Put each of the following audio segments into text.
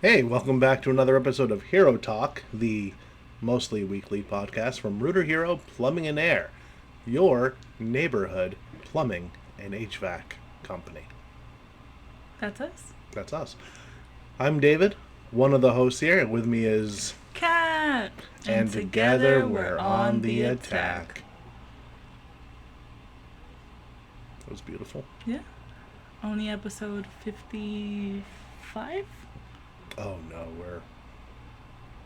Hey, welcome back to another episode of HeroTalk, the mostly weekly podcast from Rooter Hero Plumbing and Air, your neighborhood plumbing and HVAC company. That's us. That's us. I'm David, one of the hosts here, and with me is... Cat! And together we're on the attack. That was beautiful. Yeah. Only episode 55? Oh no,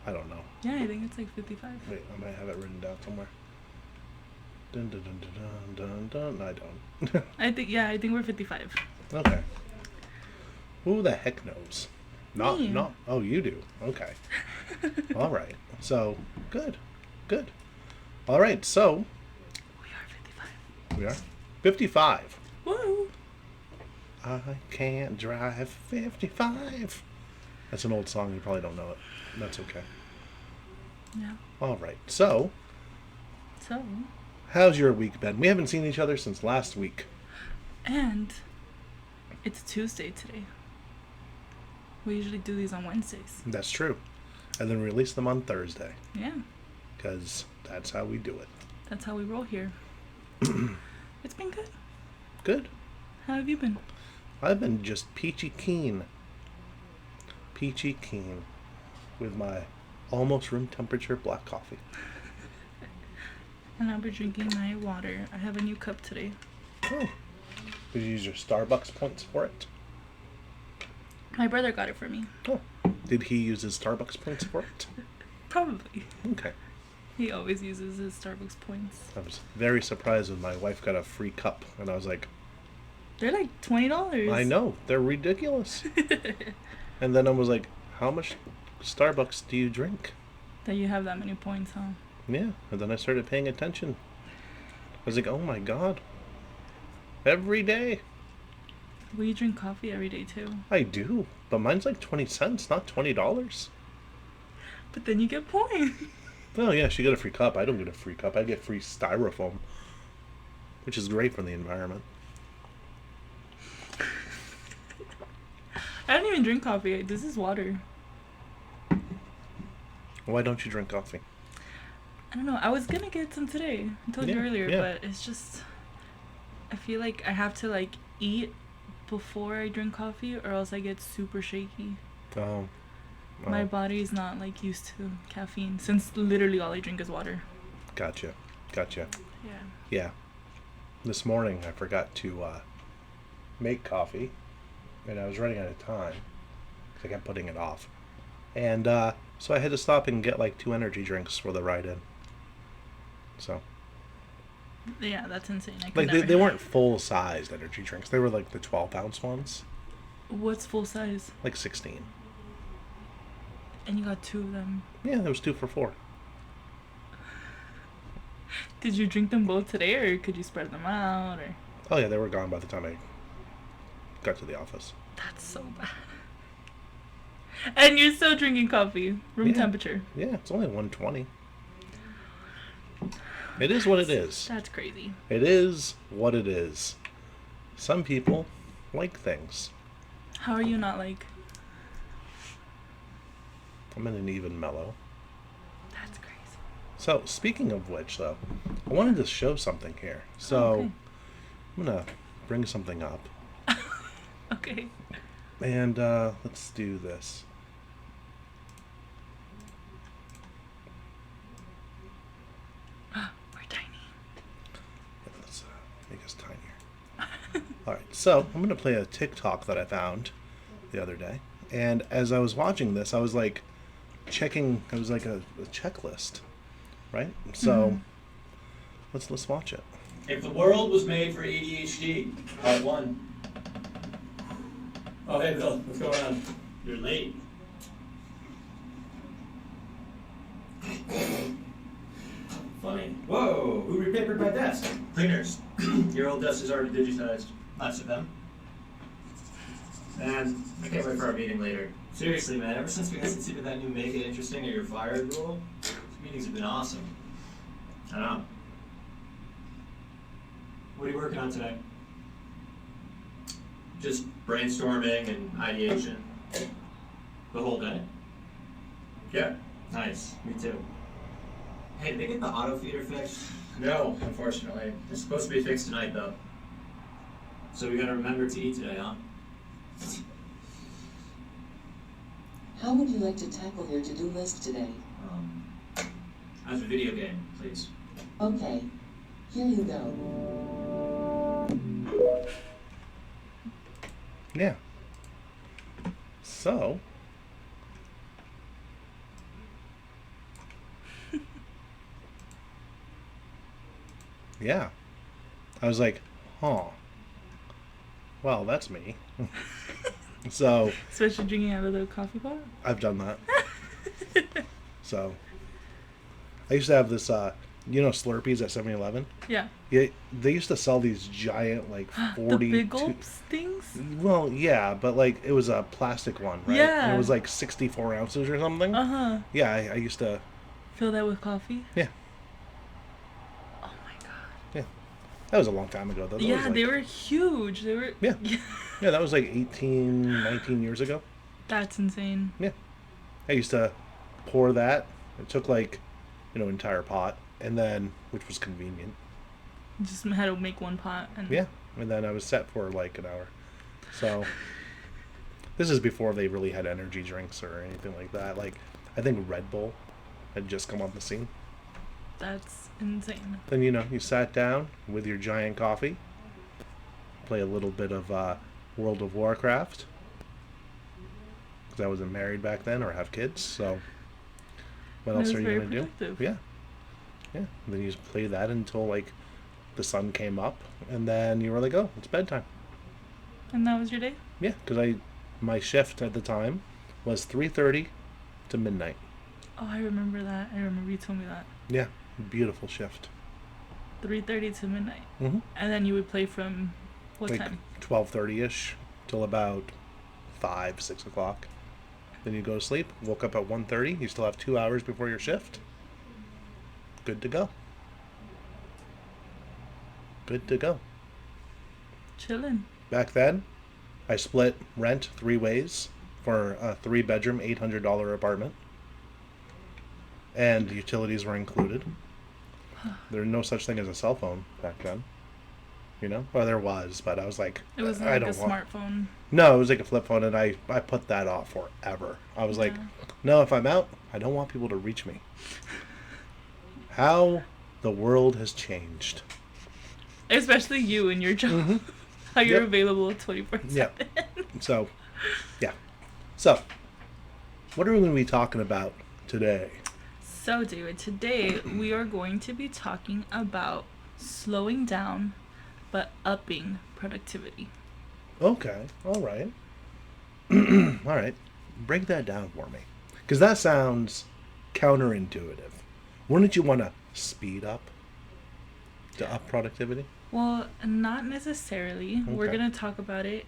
I don't know. Yeah, I think it's like 55. Wait, I might have it written down somewhere. Dun dun dun dun dun dun dun. I don't. I think we're 55. Okay. Who the heck knows? Me. Not. Oh, you do. Okay. All right. So, good. All right. So, We are 55. we are 55. Woo! I can't drive 55. That's an old song. You probably don't know it. That's okay. Yeah. All right. So, So, how's your week been? We haven't seen each other since last week. and it's Tuesday today. We usually do these on Wednesdays. That's true. And then release them on Thursday. Yeah. Because that's how we do it. That's how we roll here. It's been good. Good. How have you been? I've been just peachy keen. Peachy keen. With my almost room temperature black coffee. And I'll be drinking my water. I have a new cup today. Oh. Did you use your Starbucks points for it? My brother got it for me. Oh. Did he use his Starbucks points for it? Probably. Okay. He always uses his Starbucks points. I was very surprised when my wife got a free cup. And I was like, They're like $20. I know. They're ridiculous. And then I was like, how much Starbucks do you drink? That you have that many points, huh? Yeah. And then I started paying attention. I was like, oh my God. Every day. Will you drink coffee every day too? I do. But mine's like 20 cents, not $20. But then you get points. Oh yeah, she got a free cup. I don't get a free cup. I get free styrofoam, which is great for the environment. I don't even drink coffee. This is water. Why don't you drink coffee? I don't know. I was gonna get some today. I told you Yeah, earlier, yeah. but it's just I feel like I have to like eat before I drink coffee or else I get super shaky. Oh. My body's not like used to caffeine since literally all I drink is water. Gotcha. Yeah. Yeah. This morning I forgot to make coffee, and I was running out of time because I kept putting it off. And so I had to stop and get like 2 energy drinks for the ride in. So. Yeah, that's insane. I could Like never. they weren't full-sized energy drinks. They were like the 12-ounce ones, What's full size? like 16. And you got 2 of them. Yeah, there was 2 for $4. Did you drink them both today, or could you spread them out, or? Oh yeah, they were gone by the time I got to the office. That's so bad. And you're still drinking coffee, room Yeah. temperature. Yeah, it's only 120. It is what it is. That's crazy. It is what it is. Some people like things. How are you not like? I'm in an even mellow. That's crazy. So, speaking of which, though, I wanted to show something here. So, Okay. I'm going to bring something up. Okay. And let's do this. We're tiny. Let's make us tinier. All right, so I'm going to play a TikTok that I found the other day. And as I was watching this, I was like checking, it was like a checklist, right? So let's watch it. If the world was made for ADHD, part 1. Oh, hey, Bill, what's going on? You're late. Funny. Whoa, who repapered my desk? Cleaners. Your old desk is already digitized. Lots of them. Man, I can't wait for our meeting later. Seriously, man, ever since we instituted that new make it interesting or you're fired rule, these meetings have been awesome. I know. What are you working on today? Just brainstorming and ideation. The whole day? Yeah. Nice. Me too. Hey, did they get the auto feeder fixed? No, unfortunately. It's supposed to be fixed tonight, though. So we gotta remember to eat today, huh? How would you like to tackle your to-do list today? As a video game, please. Okay, here you go. Yeah. So. Yeah. I was like, huh. Well, that's me. So. Especially drinking out of the coffee pot? I've done that. So. I used to have this, Slurpees at 7-Eleven? Yeah. Yeah, they used to sell these giant, like, 40... The big gulps things? Well, yeah, but, like, it was a plastic one, right? Yeah. And it was, like, 64 ounces or something. Uh-huh. Yeah, I used to... Fill that with coffee? Yeah. Oh my god. Yeah. That was a long time ago, though. That Yeah, was, like, they were huge. They were... Yeah. Yeah, that was, like, 18, 19 years ago. That's insane. Yeah. I used to pour that. It took, like, entire pot. And then, which was convenient. Just had to make one pot. And Yeah. And then I was set for, like, an hour. So, this is before they really had energy drinks or anything like that. Like, I think Red Bull had just come on the scene. That's insane. Then, you sat down with your giant coffee, play a little bit of World of Warcraft, because I wasn't married back then or have kids, so what else That was are you very going to do? productive. Yeah. Yeah. And then you just play that until, like, the sun came up, and then you were like, oh, it's bedtime. And that was your day? Yeah, because my shift at the time was 3:30 to midnight. Oh, I remember that. I remember you told me that. Yeah, beautiful shift. 3:30 to midnight. Mm-hmm. And then you would play from what like time? 12:30ish till about 5, 6 o'clock. Then you go to sleep. Woke up at 1:30. You still have 2 hours before your shift. Good to go. Good to go. Chilling. Back then, I split rent 3 ways for a 3-bedroom, $800 apartment. And utilities were included. There was no such thing as a cell phone back then. Well, there was, but I was like, It wasn't I like a don't want... smartphone. No, it was like a flip phone, and I put that off forever. I was like, no, if I'm out, I don't want people to reach me. How the world has changed. Especially you and your job. Mm-hmm. How you're Yep. available 24/7. Yeah. So, yeah. So, what are we going to be talking about today? So, David, today we are going to be talking about slowing down but upping productivity. Okay. All right. All right. Break that down for me. Because that sounds counterintuitive. Wouldn't you want to speed up to up productivity? Well, not necessarily. We're Okay. going to talk about it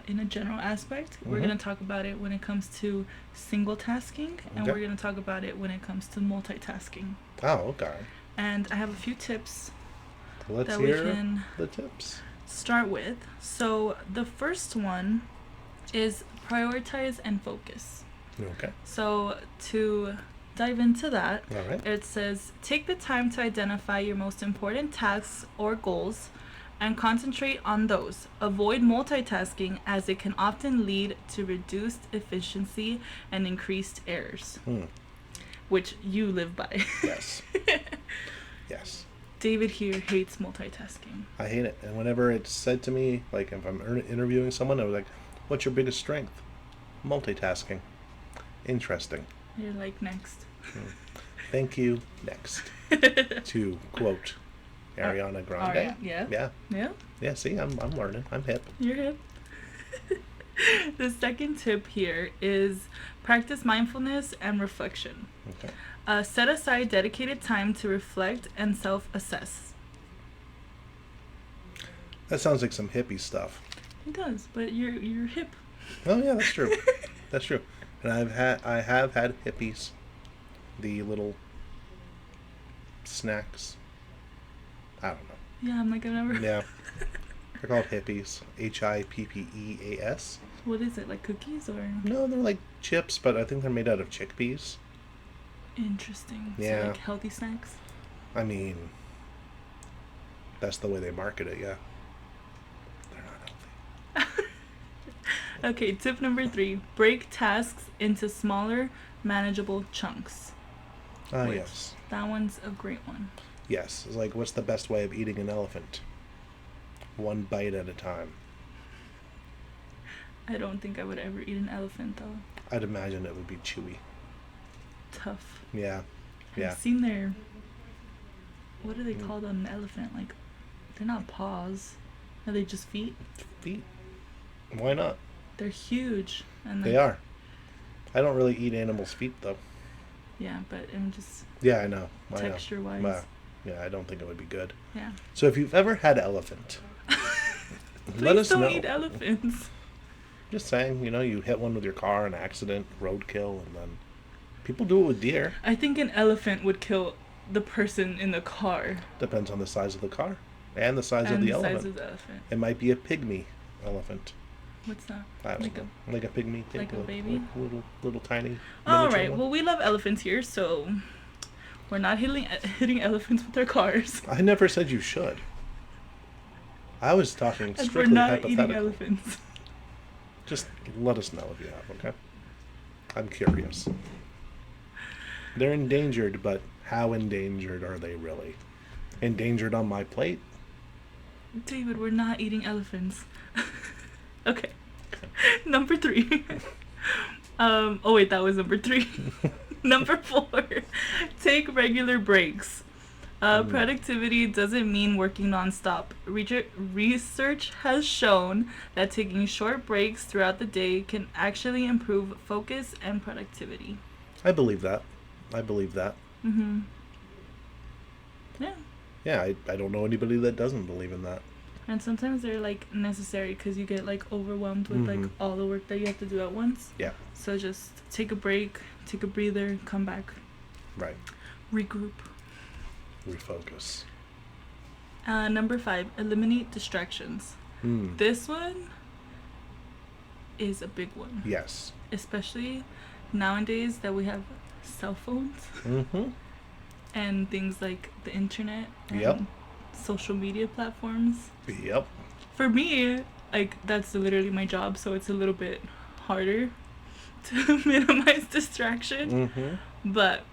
in a general aspect. We're Mhm. going to talk about it when it comes to single tasking, and Okay. we're going to talk about it when it comes to multitasking. Oh, okay. And I have a few tips Let's that we hear can the tips. start with. So, the first one is prioritize and focus. Okay. So, to dive into that, All right. it says take the time to identify your most important tasks or goals and concentrate on those. Avoid multitasking as it can often lead to reduced efficiency and increased errors, which you live by. Yes. Yes. David here hates multitasking. I hate it. And whenever it's said to me, like if I'm interviewing someone, I was like, what's your biggest strength? Multitasking. Interesting. You're like, next. Thank you. Next. To quote Ariana Grande. Yeah. Yeah. Yeah. Yeah, see, I'm learning. I'm hip. You're hip. The second tip here is practice mindfulness and reflection. Okay. Set aside dedicated time to reflect and self-assess. That sounds like some hippie stuff. It does, but you're hip. Oh yeah, that's true. That's true. And I have had hippies. The little snacks. I don't know. Yeah, I'm like, I've never. Yeah. They're called hippies. HIPPEAS. What is it, like cookies or? No, they're like chips, but I think they're made out of chickpeas. Interesting. Yeah. So like healthy snacks. I mean, that's the way they market it, yeah. They're not healthy. Okay, tip number 3: break tasks into smaller, manageable chunks. Which- Yes. That one's a great one. Yes. It's like, what's the best way of eating an elephant? One bite at a time. I don't think I would ever eat an elephant though. I'd imagine it would be chewy. Tough. Yeah. Yeah. I've seen their. What are they called on an elephant? Like, they're not paws. Are they just feet? Feet. Why not? They're huge. And They are. I don't really eat animals' feet, though. Yeah, but I'm just Yeah, I know. I know. texture-wise. Well, yeah, I don't think it would be good. Yeah. So if you've ever had elephant, Please let us don't know. eat elephants. Just saying, you hit one with your car, an accident, roadkill, and then people do it with deer. I think an elephant would kill the person in the car. Depends on the size of the car and the size of and the the elephant. size of the elephant. It might be a pygmy elephant. What's that? I don't Like know. Like a pygmy. like a like baby? Like little tiny. All miniature right. one. Well, we love elephants here, so we're not hitting elephants with our cars. I never said you should. I was talking And we're strictly not hypothetical. eating elephants. Just let us know if you have, okay? I'm curious. They're endangered, but how endangered are they really? Endangered on my plate? David, we're not eating elephants. Okay. Number 3. Oh wait, that was number 3. Number 4. Take regular breaks. Productivity doesn't mean working nonstop. Research has shown that taking short breaks throughout the day can actually improve focus and productivity. I believe that. Mm-hmm. Yeah. Yeah, I don't know anybody that doesn't believe in that. And sometimes they're like necessary because you get like overwhelmed with like all the work that you have to do at once. Yeah. So just take a break, take a breather, come back, Right. regroup. Refocus. Number 5, eliminate distractions. This one is a big one. Yes. Especially nowadays that we have cell phones Mm-hmm. and things like the internet and Yep. social media platforms. Yep. For me, like that's literally my job, so it's a little bit harder to minimize distraction, Mm-hmm. but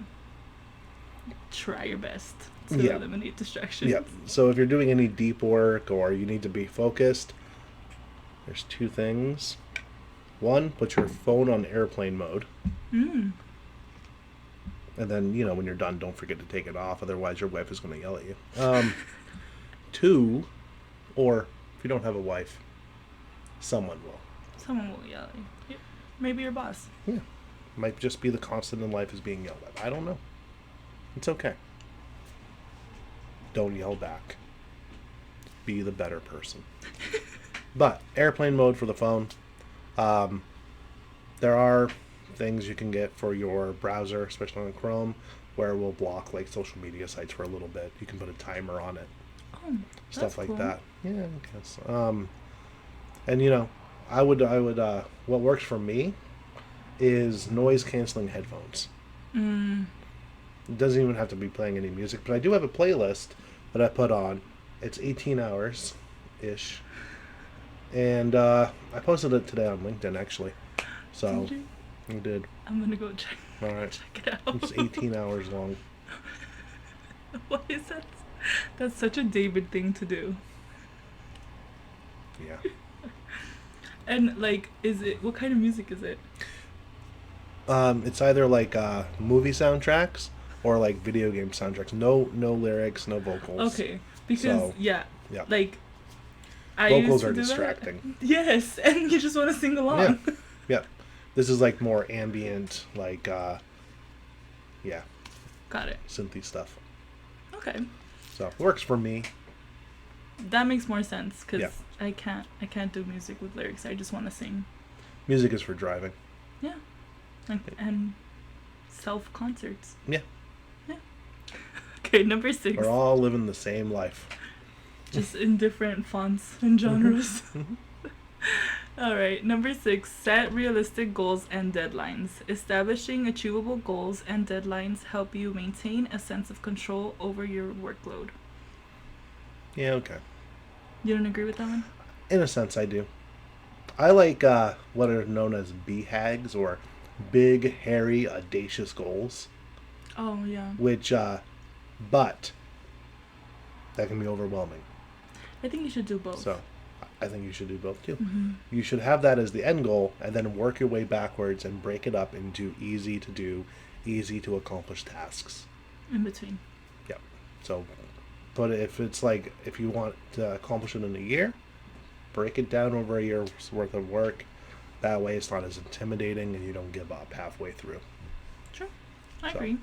try your best to Yeah. eliminate distractions. Yep. So if you're doing any deep work or you need to be focused, there's 2 things. 1, put your phone on airplane mode. Mm. And then, when you're done, don't forget to take it off. Otherwise, your wife is going to yell at you. 2, or if you don't have a wife, someone will. Someone will yell at you. Yeah. Maybe your boss. Yeah. Might just be the constant in life is being yelled at. I don't know. It's okay. Don't yell back. Be the better person. But airplane mode for the phone. There are things you can get for your browser, especially on Chrome, where it will block like social media sites for a little bit. You can put a timer on it. Oh, Stuff that's like cool. that. Yeah, I guess. And I would what works for me is noise canceling headphones. Mm. It doesn't even have to be playing any music, but I do have a playlist that I put on. It's 18 hours ish. And I posted it today on LinkedIn actually. So Did you? I did. I'm gonna go check All right. check it out. It's 18 hours long. What is that? That's such a David thing to do. Yeah. And like, is it? What kind of music is it? It's either like movie soundtracks or like video game soundtracks. No lyrics, no vocals. Okay, because So, yeah, yeah. I Vocals used to are do distracting. That. Yes, and you just want to sing along. Yeah. Yeah. This is like more ambient, like Got it. synthy stuff. Okay, So it works for me. that makes more sense because Yeah. I can't do music with lyrics. I just want to sing. Music is for driving. Yeah, and self concerts. Yeah. Yeah. Okay, number 6. We're all living the same life. Just in different fonts and genres. All right, number 6, set realistic goals and deadlines. Establishing achievable goals and deadlines help you maintain a sense of control over your workload. Yeah, okay. You don't agree with that one? In a sense, I do. I like what are known as BHAGs, or big, hairy, audacious goals, Oh, yeah. which, but that can be overwhelming. I think you should do both. So I think you should do both too. Mm-hmm. You should have that as the end goal and then work your way backwards and break it up into easy to do, easy to accomplish tasks. In between. Yep. So, but if it's like, if you want to accomplish it in a year, break it down over a year's worth of work. That way it's not as intimidating and you don't give up halfway through. Sure. I So. agree.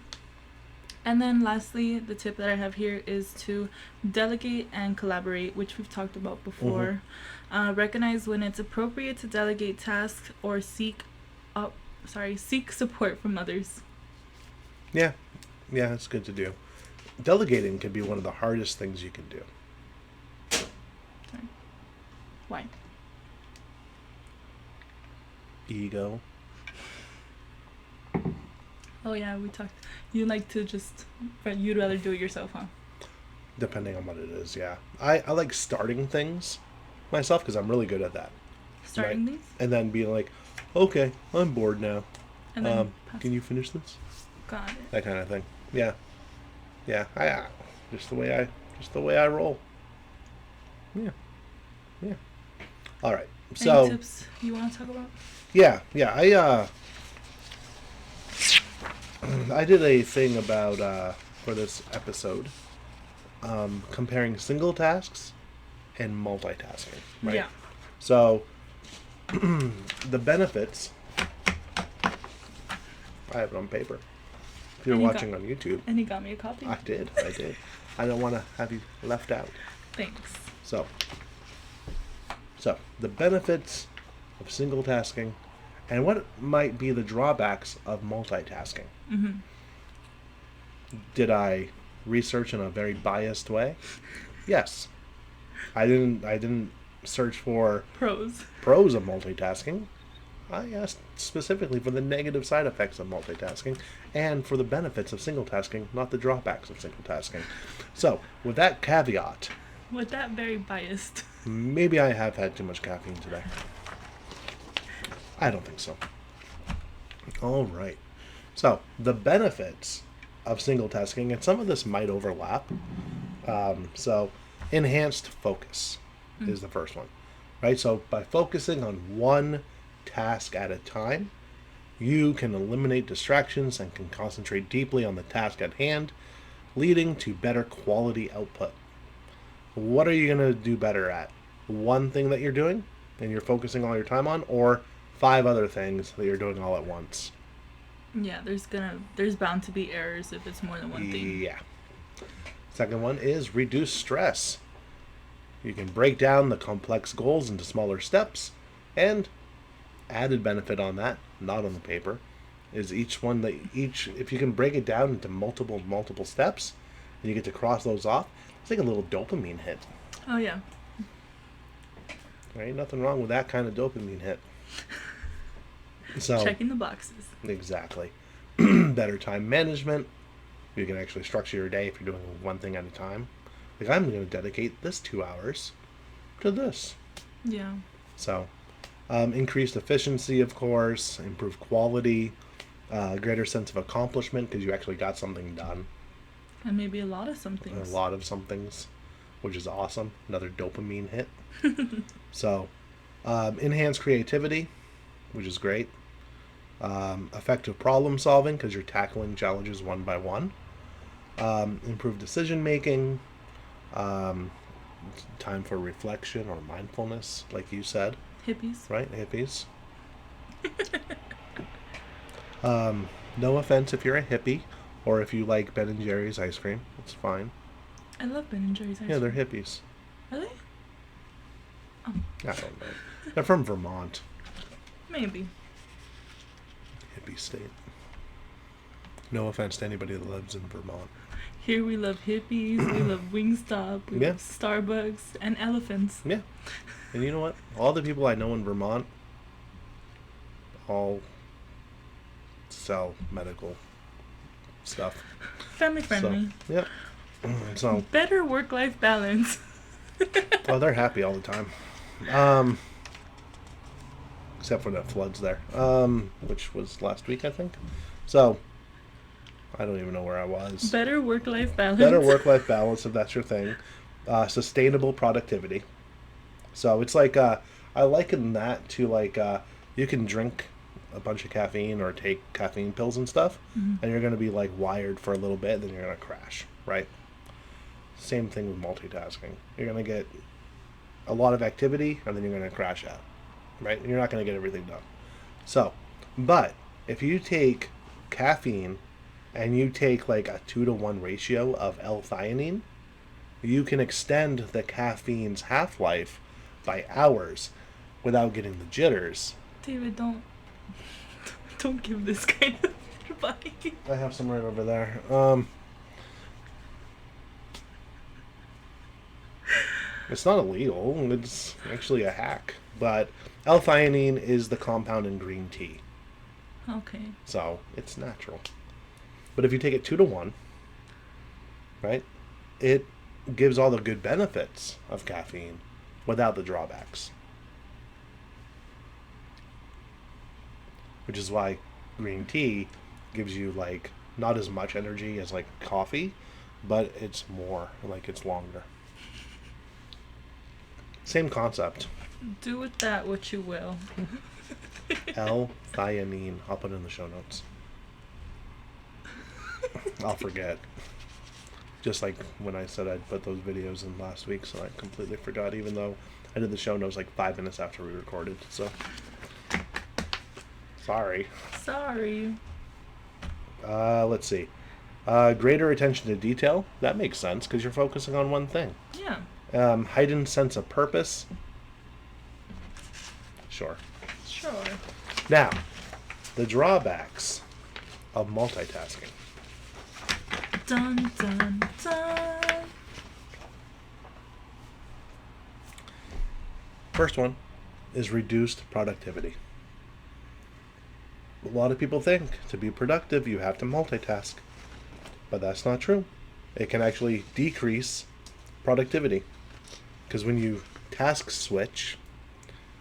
And then lastly, the tip that I have here is to delegate and collaborate, which we've talked about before. Recognize when it's appropriate to delegate tasks or seek support from others. Yeah. Yeah, it's good to do. Delegating can be one of the hardest things you can do. Sorry. Why? Ego. Oh yeah, we talked. You like to you'd rather do it yourself, huh? Depending on what it is, yeah. I like starting things myself because I'm really good at that. Starting Right. these, And then being like, okay, I'm bored now. and then Can you finish this? got it. That kind of thing. Yeah. Yeah. Just the way I roll. Yeah. Yeah. All right. So Any tips you want to talk about? yeah. I did a thing about for this episode, comparing single tasks and multitasking. Right. Yeah. So the benefits. I have it on paper. If you're And you watching on YouTube, And he got me a copy. I did. I don't want to have you left out. Thanks. So the benefits of single tasking and what might be the drawbacks of multitasking. Mm-hmm. Did I research in a very biased way? Yes. I didn't search for Pros. pros of multitasking. I asked specifically for the negative side effects of multitasking and for the benefits of single tasking, not the drawbacks of single tasking. So, with that caveat, With that very biased. maybe I have had too much caffeine today. I don't think so. All right. So, the benefits of single tasking, and some of this might overlap. So, enhanced focus is the first one, right? So, by focusing on one task at a time, you can eliminate distractions and can concentrate deeply on the task at hand, leading to better quality output. What are you going to do better at? One thing that you're doing and you're focusing all your time on, or 5 other things that you're doing all at once? Yeah, there's bound to be errors if it's more than one thing. Yeah. Second one is reduce stress. You can break down the complex goals into smaller steps, and added benefit on that, not on the paper, is if you can break it down into multiple steps and you get to cross those off, it's like a little dopamine hit. Oh yeah. Right? Nothing wrong with that kind of dopamine hit. So Checking the boxes. exactly. Better time management. You can actually structure your day if you're doing one thing at a time. Like, I'm going to dedicate this 2 hours to this. Yeah. So, increased efficiency, of course, improved quality, greater sense of accomplishment because you actually got something done. And maybe a lot of some things. A lot of some things, which is awesome. Another dopamine hit. So, enhanced creativity, which is great. Effective problem solving because you're tackling challenges one by one. Improved decision making. Time for reflection or mindfulness, like you said. Hippies. Right, hippies. No offense if you're a hippie or if you like Ben and Jerry's ice cream. It's fine. I love Ben and Jerry's ice Yeah, they're cream. hippies. Are they? Oh, I don't know. They're from Vermont. maybe. Hippie state. No offense to anybody that lives in Vermont. Here we love hippies, we love Wingstop, we Yeah. love Starbucks, and elephants. Yeah. And you know what? All the people I know in Vermont all sell medical stuff. Family friendly. So, yep. So, Better work-life balance. well, they're happy all the time. Except for the floods there, which was last week, I think. So, I don't even know where I was. Better work-life balance. Better work-life balance, if that's your thing. Sustainable productivity. So it's like, I liken that to like, you can drink a bunch of caffeine or take caffeine pills and stuff, and you're going to be like wired for a little bit, then you're going to crash, right? Same thing with multitasking. You're going to get a lot of activity, and then you're going to crash out, right? You're not going to get everything done. So, but if you take caffeine and you take like a 2-to-1 ratio of L-theanine, you can extend the caffeine's half-life by hours without getting the jitters. David, don't give this kind of advice. I have some right over there. It's not illegal. It's actually a hack. But L-theanine is the compound in green tea. Okay. So it's natural. But if you take it 2-to-1, right, it gives all the good benefits of caffeine without the drawbacks. Which is why green tea gives you like not as much energy as like coffee, but it's more, like it's longer. Same concept. Do with that what you will. L-theanine. I'll put it in the show notes. I'll forget. Just like when I said I'd put those videos in last week, so I completely forgot, even though I did the show notes like 5 minutes after we recorded, so sorry. Sorry. Let's see. Greater attention to detail. That makes sense because you're focusing on one thing. Yeah. Heightened sense of purpose. Sure. Sure. Now, the drawbacks of multitasking. Dun dun dun. First one is reduced productivity. A lot of people think to be productive you have to multitask, but that's not true. It can actually decrease productivity because when you task switch,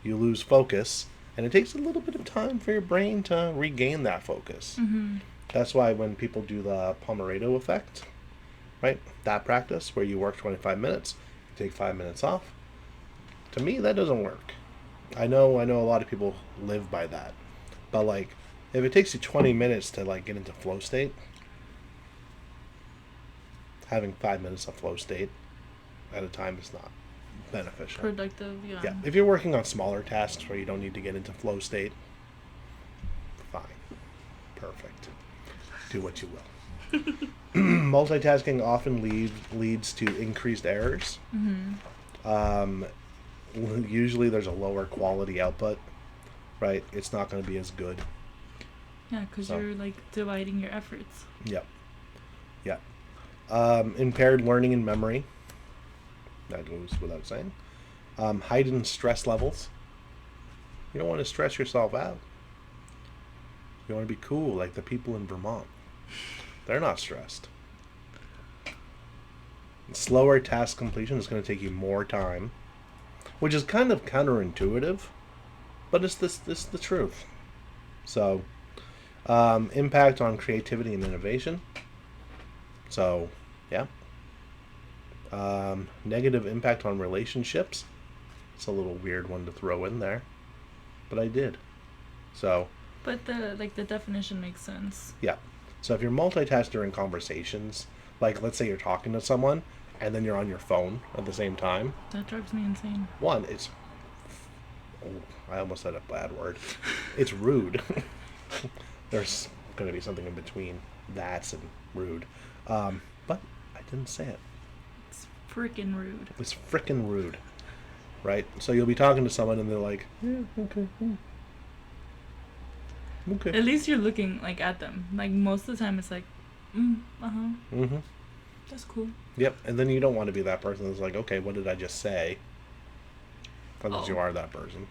you lose focus, and it takes a little bit of time for your brain to regain that focus. Mm-hmm. That's why when people do the Pomodoro effect, right, that practice where you work 25 minutes, take 5 minutes off, to me that doesn't work. I know a lot of people live by that, but like if it takes you 20 minutes to like get into flow state, having 5 minutes of flow state at a time is not beneficial. Productive, yeah. Yeah, if you're working on smaller tasks where you don't need to get into flow state, fine, perfect. Do what you will. Multitasking often leads to increased errors. Mm-hmm. Usually there's a lower quality output, right? It's not going to be as good. Yeah, because you're like dividing your efforts. Yep. Yeah. Impaired learning and memory. That goes without saying. Heightened stress levels. You don't want to stress yourself out. You want to be cool like the people in Vermont. They're not stressed. Slower task completion is going to take you more time, which is kind of counterintuitive, but it's the truth. So, impact on creativity and innovation. So, yeah. Negative impact on relationships. It's a little weird one to throw in there, but I did. So. But the definition makes sense. Yeah. So if you're multitasking during conversations, like let's say you're talking to someone and then you're on your phone at the same time. That drives me insane. One, I almost said a bad word. It's rude. There's going to be something in between that's and rude. But I didn't say it. It's freaking rude. It's freaking rude. Right? So you'll be talking to someone and they're like, yeah, okay. Okay. At least you're looking like at them. Like most of the time, it's like, Mm-hmm. That's cool. Yep. And then you don't want to be that person that's like, okay, what did I just say? unless you are that person.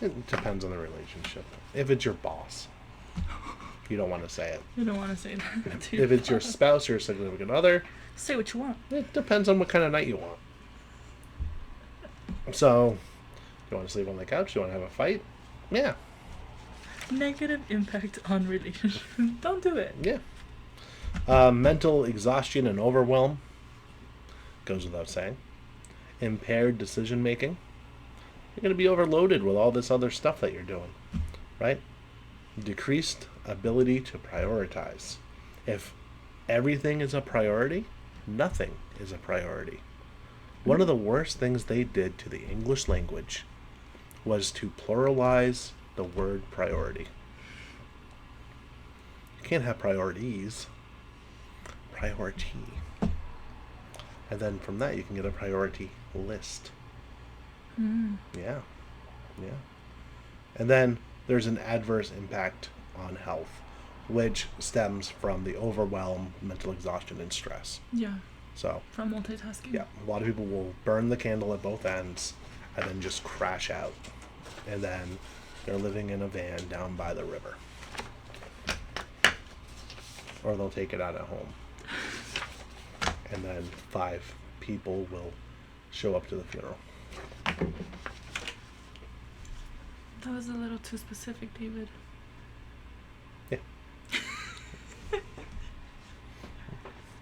It depends on the relationship. If it's your boss, you don't want to say it. You don't want to say that to If it's your spouse or your significant other, say what you want. it depends on what kind of night you want. So, you want to sleep on the couch? You want to have a fight? Yeah. Negative impact on relationships. Don't do it. Yeah. Mental exhaustion and overwhelm goes without saying. Impaired decision making. You're going to be overloaded with all this other stuff that you're doing, right? Decreased ability to prioritize. If everything is a priority, nothing is a priority. One of the worst things they did to the English language was to pluralize the word priority. You can't have priorities. Priority. And then from that you can get a priority list. Yeah. And then there's an adverse impact on health, which stems from the overwhelm, mental exhaustion, and stress. Yeah. So, from multitasking. yeah, a lot of people will burn the candle at both ends and then just crash out. And then they're living in a van down by the river. Or they'll take it out at home. And then 5 people will show up to the funeral. That was a little too specific, David. Yeah.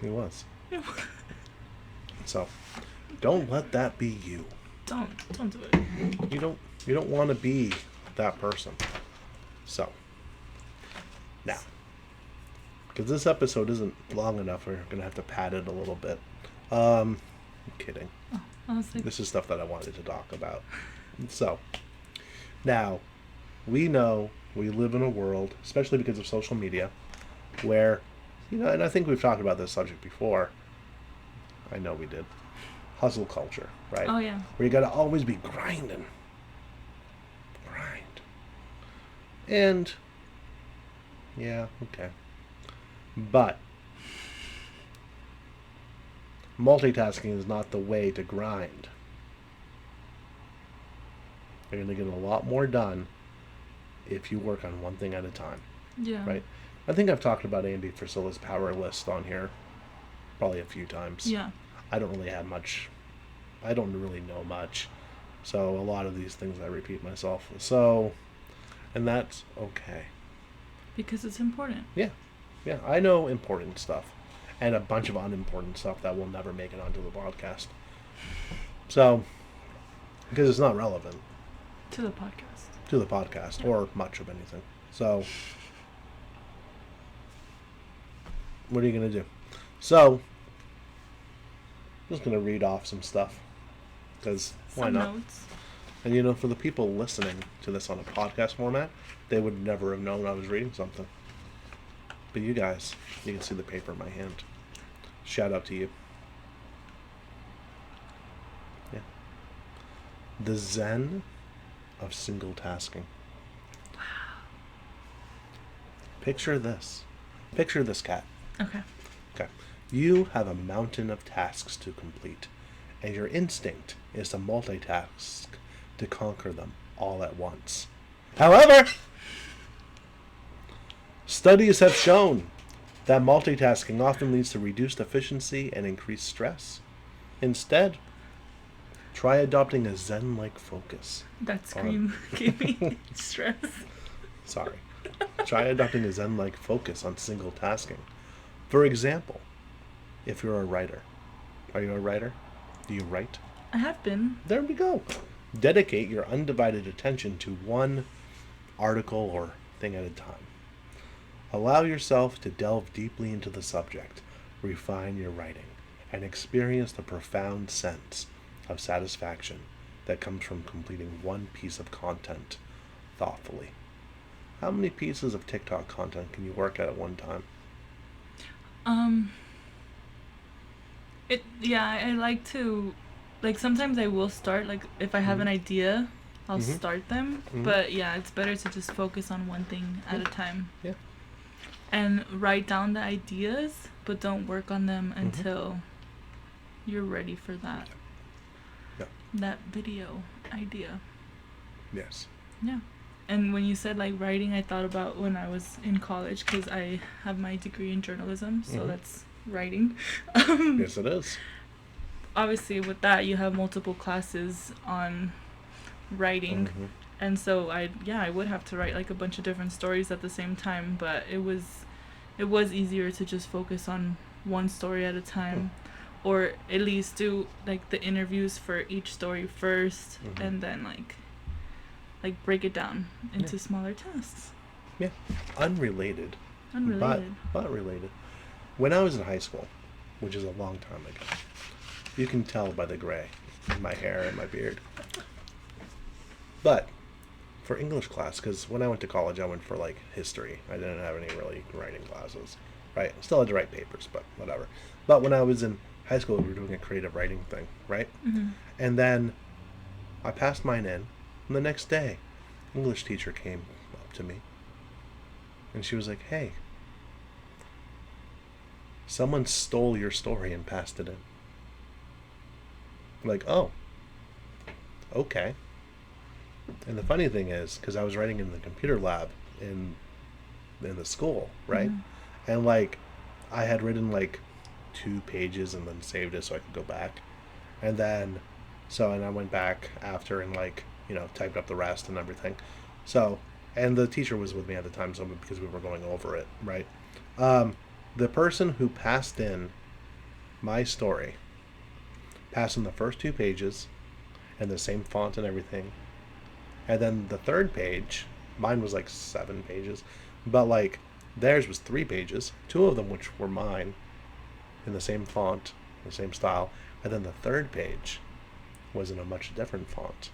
It was. So, don't let that be you. Don't do it. You don't want to be that person. So, now, because this episode isn't long enough, we're gonna have to pad it a little bit. I'm kidding. Oh, I was like, This is stuff that I wanted to talk about. So, now, we know we live in a world, especially because of social media, where, and I think we've talked about this subject before. I know we did. Hustle culture, right? oh yeah. Where you gotta always be grinding. Grind. And, yeah, okay. But, multitasking is not the way to grind. You're going to get a lot more done if you work on one thing at a time, Yeah. right? I think I've talked about Andy Frisella's power list on here probably a few times. Yeah. I don't really have much. I don't really know much. So a lot of these things I repeat myself. So, and that's okay. Because it's important. Yeah. Yeah, I know important stuff and a bunch of unimportant stuff that will never make it onto the podcast. So, because it's not relevant To the podcast. to the podcast or much of anything. So, what are you going to do? So, I'm just going to read off some stuff because why Some not? notes. And for the people listening to this on a podcast format, they would never have known I was reading something. But you guys, you can see the paper in my hand. Shout out to you. Yeah. The Zen of single tasking. Wow. Picture this. Picture this, cat. Okay. Okay. You have a mountain of tasks to complete, and your instinct is to multitask to conquer them all at once. However, studies have shown that multitasking often leads to reduced efficiency and increased stress. Instead, try adopting a Zen-like focus. That scream gave me stress. Sorry. Try adopting a Zen-like focus on single tasking. For example, if you're a writer. Are you a writer? Do you write? I have been. There we go. Dedicate your undivided attention to one article or thing at a time. Allow yourself to delve deeply into the subject, refine your writing, and experience the profound sense of satisfaction that comes from completing one piece of content thoughtfully. How many pieces of TikTok content can you work at one time? I like to, sometimes I will start, if I have an idea, I'll Mhm. start them. Mhm. But yeah, it's better to just focus on one thing at a time. Yeah. And write down the ideas, but don't work on them until you're ready for that. Yeah. that video idea. Yes. Yeah. And when you said like writing, I thought about when I was in college because I have my degree in journalism, so that's writing. Yes, it is. Obviously, with that, you have multiple classes on writing, and so I would have to write like a bunch of different stories at the same time, but it was easier to just focus on one story at a time, or at least do like the interviews for each story first, and then like break it down into smaller tasks. Yeah. Unrelated. Unrelated. But related. When I was in high school, which is a long time ago, you can tell by the gray in my hair and my beard. But for English class, because when I went to college, I went for like history. I didn't have any really writing classes, right? Still had to write papers, but whatever. But when I was in high school, we were doing a creative writing thing, right? And then I passed mine in, and the next day, English teacher came up to me, and she was like, "Hey, someone stole your story and passed it in." I'm like, "Oh, okay." And the funny thing is, because I was writing in the computer lab in the school, right? And like, I had written like 2 pages and then saved it so I could go back, and then and I went back after and like, typed up the rest and everything. So, and the teacher was with me at the time, so because we were going over it, right? The person who passed in my story passed in the first 2 pages and the same font and everything. And then the 3rd page, mine was like 7 pages, but like theirs was 3 pages, 2 of them which were mine in the same font, the same style. And then the 3rd page was in a much different font,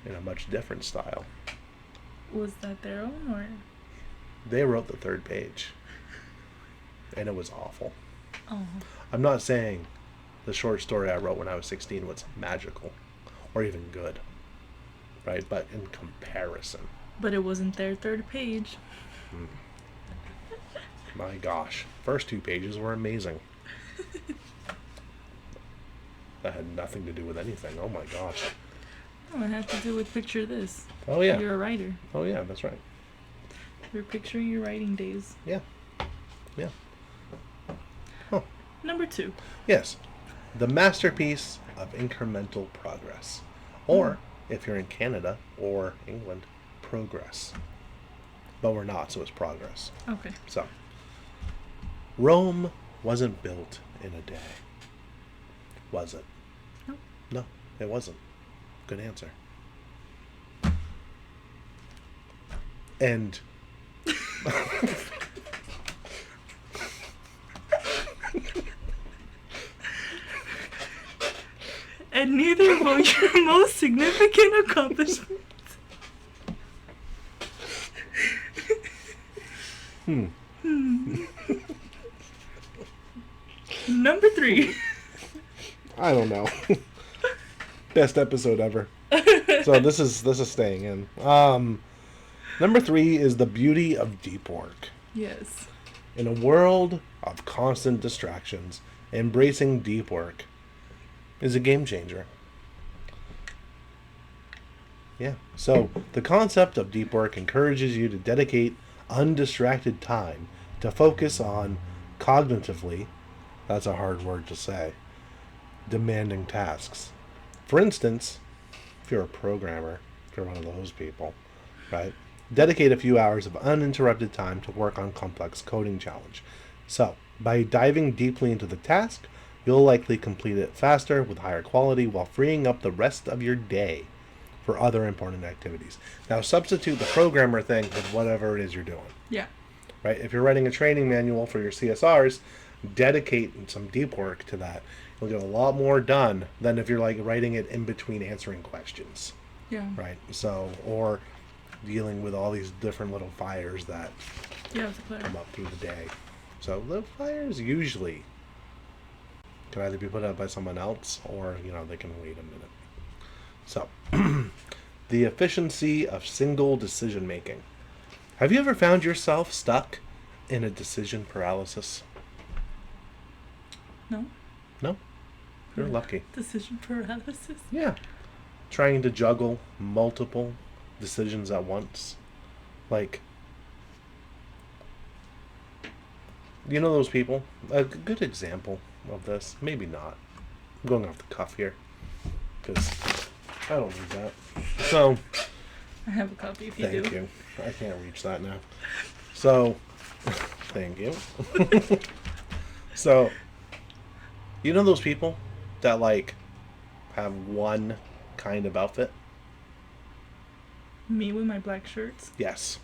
in a much different style. Was that their own, or? They wrote the 3rd page, and it was awful. Oh. I'm not saying the short story I wrote when I was 16 was magical or even good, right? But in comparison. But it wasn't their 3rd page. My gosh. First 2 pages were amazing. That had nothing to do with anything. Oh my gosh. Oh, it had to do with picture this. Oh yeah. You're a writer. Oh yeah, that's right. You're picturing your writing days. Yeah. Yeah. Oh. Number 2. Yes. The masterpiece of incremental progress. Or, if you're in Canada or England, progress. But we're not, so it's progress. Okay. So, Rome wasn't built in a day. Was it? No. No, it wasn't. Good answer. And and neither will your most significant accomplishment. Number 3. I don't know. Best episode ever. So this is staying in. Number 3 is the beauty of deep work. Yes. In a world of constant distractions, embracing deep work is a game changer. Yeah. So the concept of deep work encourages you to dedicate undistracted time to focus on cognitively, that's a hard word to say, demanding tasks. For instance, if you're a programmer, if you're one of those people, right? Dedicate a few hours of uninterrupted time to work on complex coding challenge. So, by diving deeply into the task, you'll likely complete it faster with higher quality while freeing up the rest of your day for other important activities. Now, substitute the programmer thing with whatever it is you're doing. Yeah. Right? If you're writing a training manual for your CSRs, dedicate some deep work to that. You'll get a lot more done than if you're like writing it in between answering questions. Yeah. Right? So, or dealing with all these different little fires that come up through the day. So the fires usually can either be put out by someone else or, they can wait a minute. So, the efficiency of single decision making. Have you ever found yourself stuck in a decision paralysis? No. No? You're lucky. Decision paralysis. Yeah. Trying to juggle multiple decisions at once. Like, you know those people? A good example of this. Maybe not. I'm going off the cuff here. Because I don't need that. So, I have a copy if you do. thank you. I can't reach that now. So, thank you. So, you know those people that, like, have one kind of outfit? Me with my black shirts. Yes.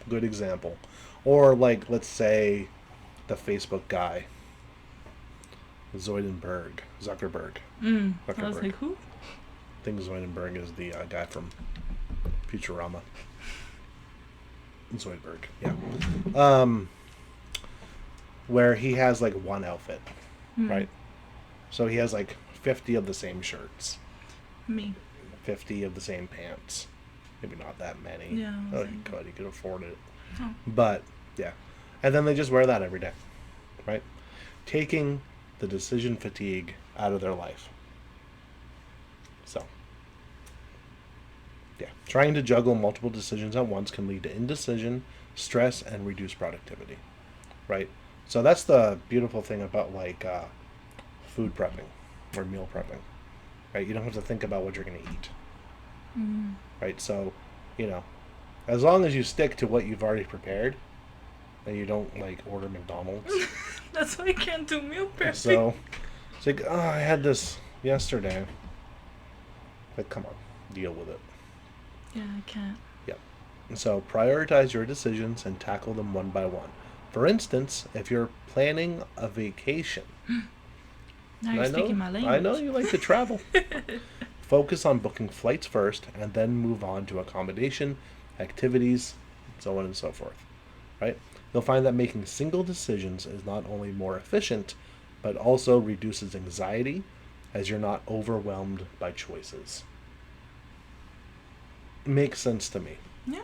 Good example. Or, like, let's say the Facebook guy, Zuckerberg. I was like, who? I think Zoidenberg is the guy from Futurama. Zoidberg, yeah. Where he has like one outfit, right? So he has like 50 of the same shirts, Me. 50 of the same pants. Maybe not that many. Yeah. Oh, he could afford it. Oh. But yeah, and then they just wear that every day, right? Taking the decision fatigue out of their life. So, yeah, trying to juggle multiple decisions at once can lead to indecision, stress, and reduced productivity, right? So that's the beautiful thing about like food prepping or meal prepping, right? You don't have to think about what you're going to eat, right? So, you know, as long as you stick to what you've already prepared, and you don't like order McDonald's. That's why I can't do meal prepping. So it's like, oh, I had this yesterday. Like, come on, deal with it. Yeah, I can't. Yep. And so prioritize your decisions and tackle them one by one. For instance, if you're planning a vacation. Now you're speaking my language. I know you like to travel. Focus on booking flights first and then move on to accommodation, activities, so on and so forth. Right? You'll find that making single decisions is not only more efficient, but also reduces anxiety as you're not overwhelmed by choices. Makes sense to me. Yeah.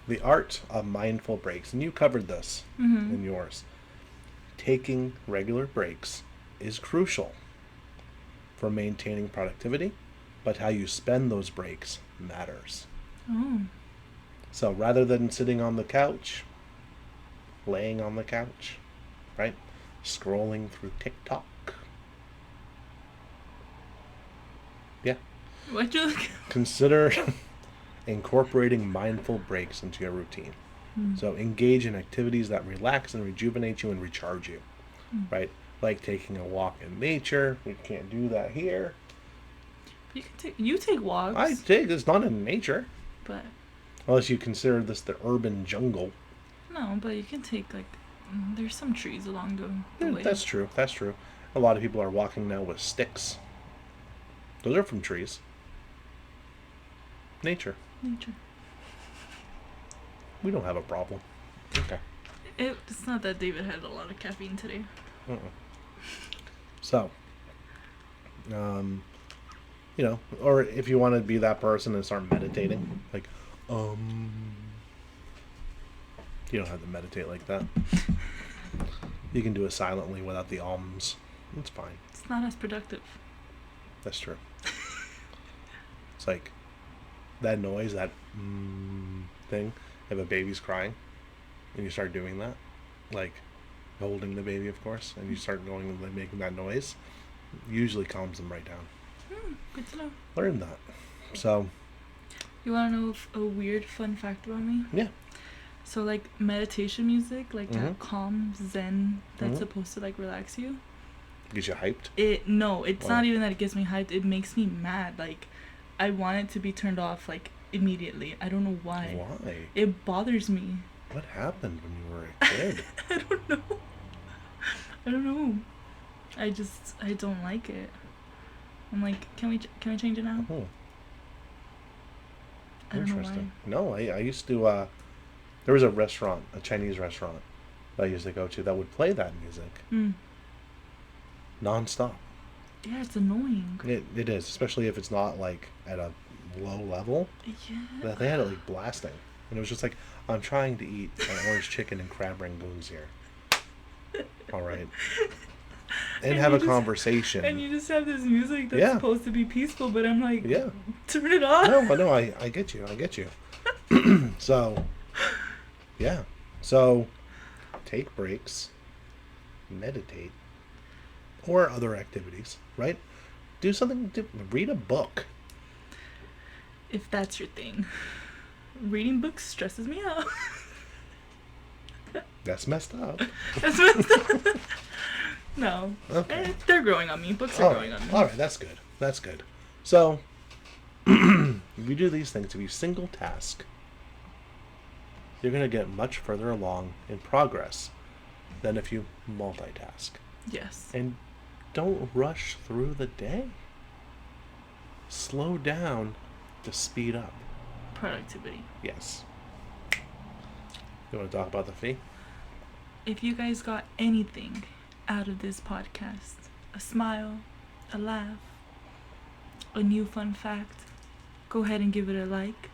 The art of mindful breaks, and you covered this in yours. Taking regular breaks is crucial for maintaining productivity, but how you spend those breaks matters. Oh. So rather than sitting on the couch, laying on the couch, right? Scrolling through TikTok. Yeah. Why'd you look? Consider incorporating mindful breaks into your routine. So engage in activities that relax and rejuvenate you and recharge you, right? Like taking a walk in nature. We can't do that here. You take walks. I take, it's not in nature. But Unless you consider this the urban jungle. no, but you can take like there's some trees along the Yeah, way. that's true. That's true. A lot of people are walking now with sticks. Those are from trees. Nature. Nature. We don't have a problem. Okay. It's not that David had a lot of caffeine today. So, you know, or if you want to be that person and start meditating, like, you don't have to meditate like that. You can do it silently without the ums. It's fine. It's not as productive. That's true. It's like that noise, that thing. If a baby's crying, and you start doing that, like holding the baby, of course, and you start going and like, making that noise, usually calms them right down. Good to know. Learn that. So, You want to know a weird fun fact about me? yeah. So like meditation music, like that calm zen that's Mhm. supposed to like relax you. Get you hyped. It's Wow. not even that it gets me hyped. It makes me mad. Like I want it to be turned off like immediately. I don't know why. Why? It bothers me. What happened when you were a kid? I don't know. I don't know. I don't like it. I'm like, can we change it now? Oh, I don't know why. interesting. No, I used to. There was a restaurant, a Chinese restaurant, that I used to go to that would play that music nonstop. Yeah, it's annoying. It is, especially if it's not like at a low level. Yeah. They had it like blasting, and it was just like, I'm trying to eat an orange chicken and crab rangoons here. All right. and And have you a just- conversation. And you just have this music that's Yeah. supposed to be peaceful, but I'm like, Yeah. turn it off. No, I get you. I get you. So, yeah. So, take breaks, meditate, or other activities, right? Do something, read a book. If that's your thing. Reading books stresses me out. That's messed up. That's messed up. No. Okay. They're growing on me. Books are All growing right. on me. All right, that's good. That's good. So, if you do these things, if you single task, you're going to get much further along in progress than if you multitask. Yes. And don't rush through the day. Slow down to speed up. Productivity. Yes. You want to talk about the fee? If you guys got anything out of this podcast, a smile, a laugh, a new fun fact, go ahead and give it a like.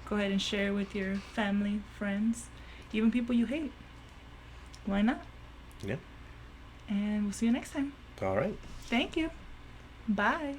Go ahead and share it with your family, friends, even people you hate. Why not? Yeah. And we'll see you next time. All right. Thank you. Bye.